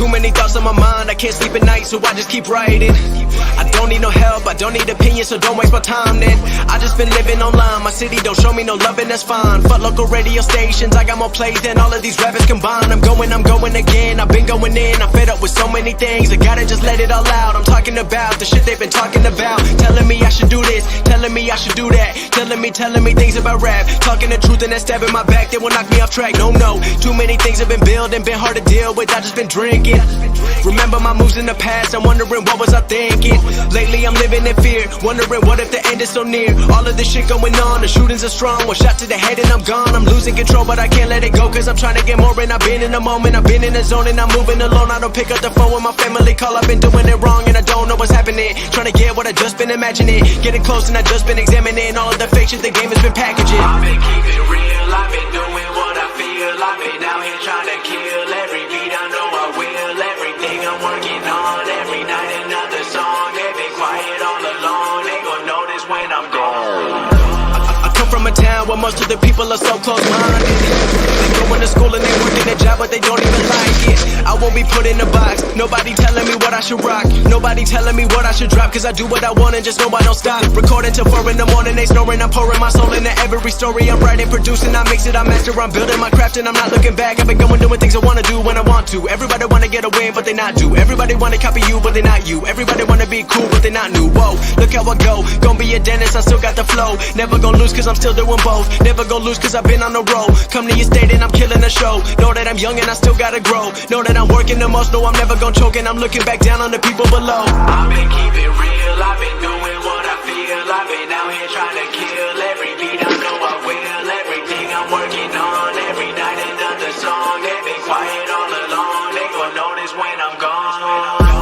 Too many thoughts on my mind, I can't sleep at night, so I just keep writing. I don't need no help, I don't need opinions, so don't waste my time then. I just been living online, my city don't show me no loving, that's fine. Fuck local radio stations, I got more plays than all of these rappers combined. I'm going again, I've been going in, I'm fed up with so many things, I gotta just let it all out. I'm talking about the shit they've been talking about, telling me I should do this, telling me I should do that, telling me things about rap, talking the truth and that stab in my back, they will knock me off track. No, too many things have been building, been hard to deal with, I just been drinking. Remember my moves in the past, I'm wondering what was I thinking. Lately I'm living in fear, wondering what if the end is so near. All of this shit going on, the shootings are strong, one shot to the head and I'm gone. I'm losing control but I can't let it go, cause I'm trying to get more. And I've been in the moment, I've been in the zone, and I'm moving alone. I don't pick up the phone when my family call, I've been doing it wrong and I don't know what's happening. Trying to get what I just been imagining, getting close and I just been examining all of the fake shit the game has been packaging. I've been keeping real, I've been doing what I feel, I've been out here trying to kill every beat, I know I will. Everything I'm working on, every night another song. They been quiet all along, they gon' notice when I'm gone. I come from a town where most of the people are so close-minded. They going to school and they working a job but they don't even like it. I won't be put in a box, nobody telling me what I should rock, nobody telling me what I should drop, cause I do what I want and just know I don't stop. Recording till 4 in the morning, they snoring, I'm pouring my soul into every story. I'm writing, producing, I mix it, I master, I'm building my craft and I'm not looking back. I've been going doing things I wanna do when I want to. Everybody wanna get a win but they not do. Everybody wanna copy you but they not you. Everybody wanna be cool but they not new. Whoa, look how I go, gonna be a dentist, I still got the flow. Never gonna lose cause I'm still doing both. Never gonna lose cause I've been on the road. Come to your state and I'm killing the show. Know that I'm young and I still gotta grow. Know that I'm working the most, know I'm never gonna choke, and I'm looking back down on the people below. I've been keeping real, I've been doing what I feel, I've been out here trying to kill every beat, I know I will. Everything I'm working on, every night another song. They been quiet all along, they gon' notice when I'm gone.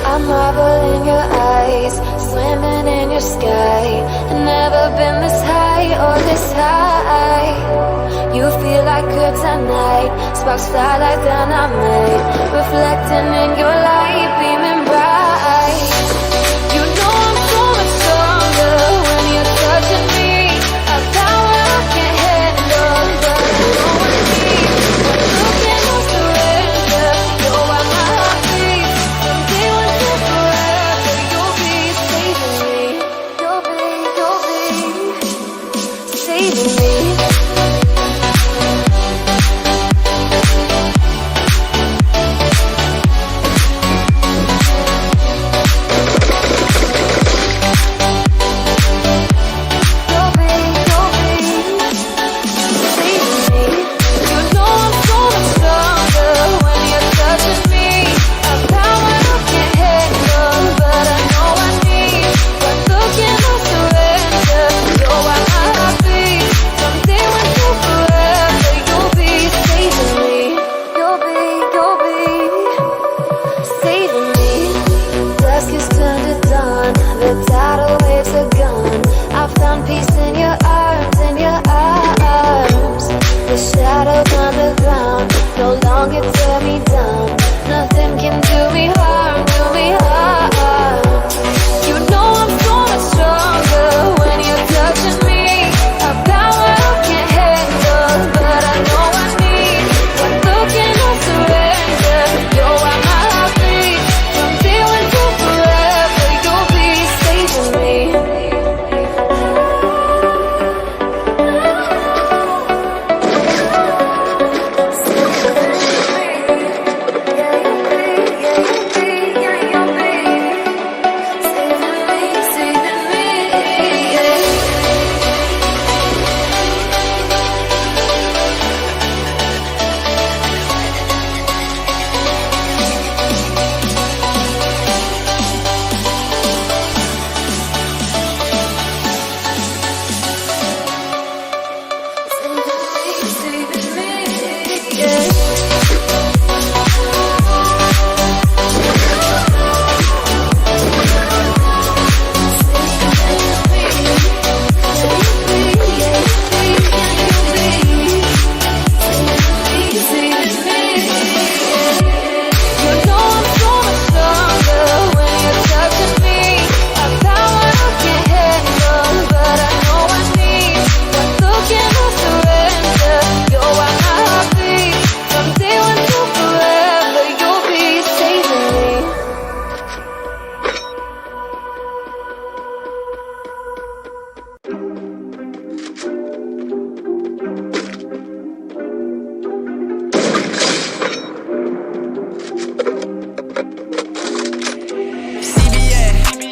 I marvel in your eyes, swimming in your sky. Never been this high or this high. You feel like kryptonite, sparks fly like dynamite, reflecting in your light, beaming bright. You know I'm so much stronger when you're touching me. A power I can't handle, but I know it's me. You cannot surrender, you're why my heart beats. Someday when you're forever, you'll be saving me. You'll be saving me.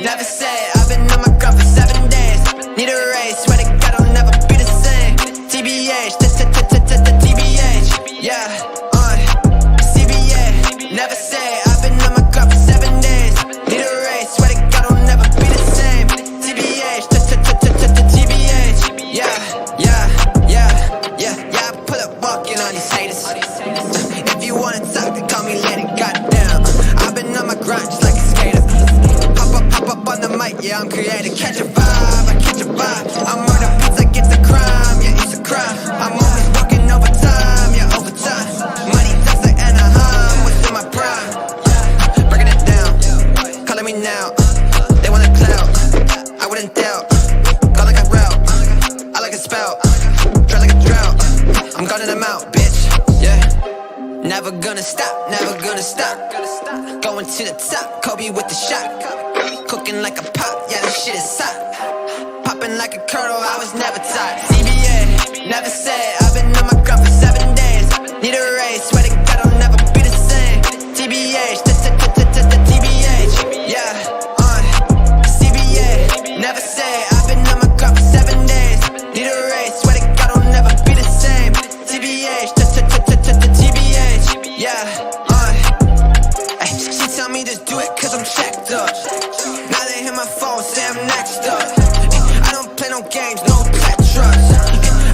never say I've been on my grind for 7 days. Need a raise, swear to God I'll never be the same. TBH, TBH, yeah, CBA, never say I've been on my grind for 7 days. Need a raise, swear to God I'll never be the same. TBH, TBH, yeah, I pull up walking on these haters. If you wanna talk, then call me later, goddamn. I've been on my grind just like a skater. Pop up on the mic, yeah, I'm creative. Catch a vibe, I catch a vibe. I'm murder beats like it's a crime, yeah, it's a crime. I'm always working overtime, yeah, overtime. Money talks like Anaheim, what's in my prime? Breaking it down, calling me now. They want a clout, I wouldn't doubt. Go like a route, I like a spout. Dry like a drought, I'm calling them out, bitch, yeah. Never gonna stop, never gonna stop. Going to the top, Kobe with the shot. Cooking like a pot, yeah, this shit is hot. Popping like a kernel, I was never taught. CBA, never say I've been on my grind for 7 days. Need a raise, swear to God I'll never be the same. TBH, TBH, yeah, CBA, never say I've been on my grind for 7 days. Need a raise, swear to God I'll never be the same. TBH, TBH, yeah, she tell me just do it cause I'm checked up. Now they hit my phone, say I'm next up. I don't play no games, no Tetris.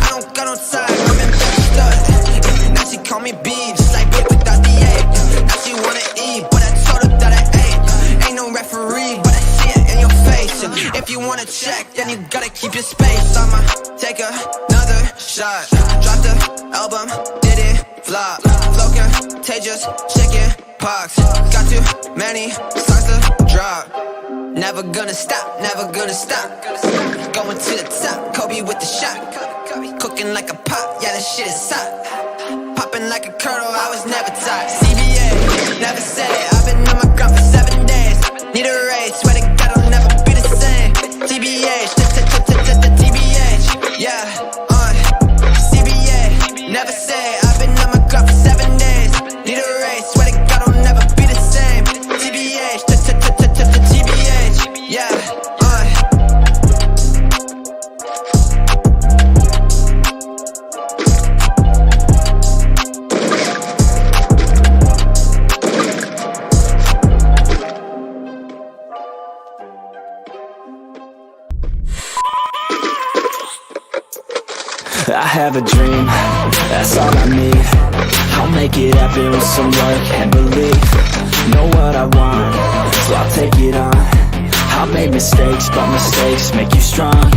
I don't got no time, I'm invested. Now she call me B, just like B without the A. Now she wanna eat, but I told her that I ate. Ain't no referee, but I see it in your face. If you wanna check, then you gotta keep your space. I'ma take another shot. Drop the album, did it flop. Flow contagious, chicken pox. Got too many songs to drop. Never gonna stop, never gonna stop. Going to the top, Kobe with the shot. Cooking like a pot, yeah, that shit is hot. Popping like a kernel, I was never taught. CBA, never say I've been on my grind for 7 days. Need a raise, swear to God I'll never be the same. TBH, TBH, yeah, CBA, never say I've been on my grind for 7 days. Need a raise, swear to God I'll never be the same. TBH, TBH, yeah, I have a dream, that's all I need. I'll make it happen with some work and belief. Know what I want, so I'll take it on. I'll make mistakes, but mistakes make you strong.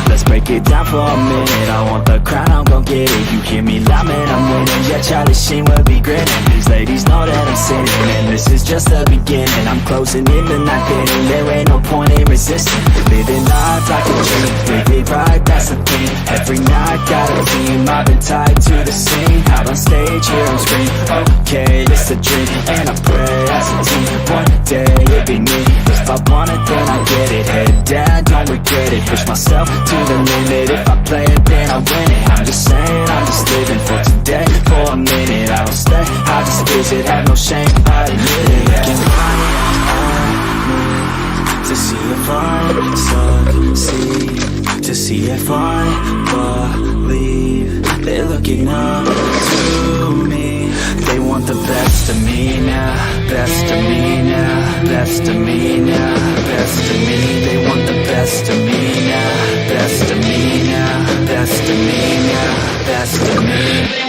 Let's break it down for a minute. I want the crown, I'm gon' get it. You hear me loud, man, I'm winning. Yeah, Charlie Sheen will be grinning. These ladies know that I'm sinning, and this is just the beginning. I'm closing in the night inning. There ain't no point in resisting. Living life like a dream, live it right, that's the thing. Every night got a team, I've been tied to the scene. Out on stage, hear them scream, okay, it's a dream. And I pray as a team, one day it'll be me. If I want it, then I get it. Head down, don't regret it. Push myself to the limit. If I play it, then I win it. I'm just saying, I'm just living for today. For a minute, I don't stay, I just visit. Have no shame, I admit it. Looking right at me to see if I succeed, to see if I believe. They're looking up to me. They want the best of me now, best of me now, best of me now, best of me. They want the best of me now, best of me now, best of me now, best of me.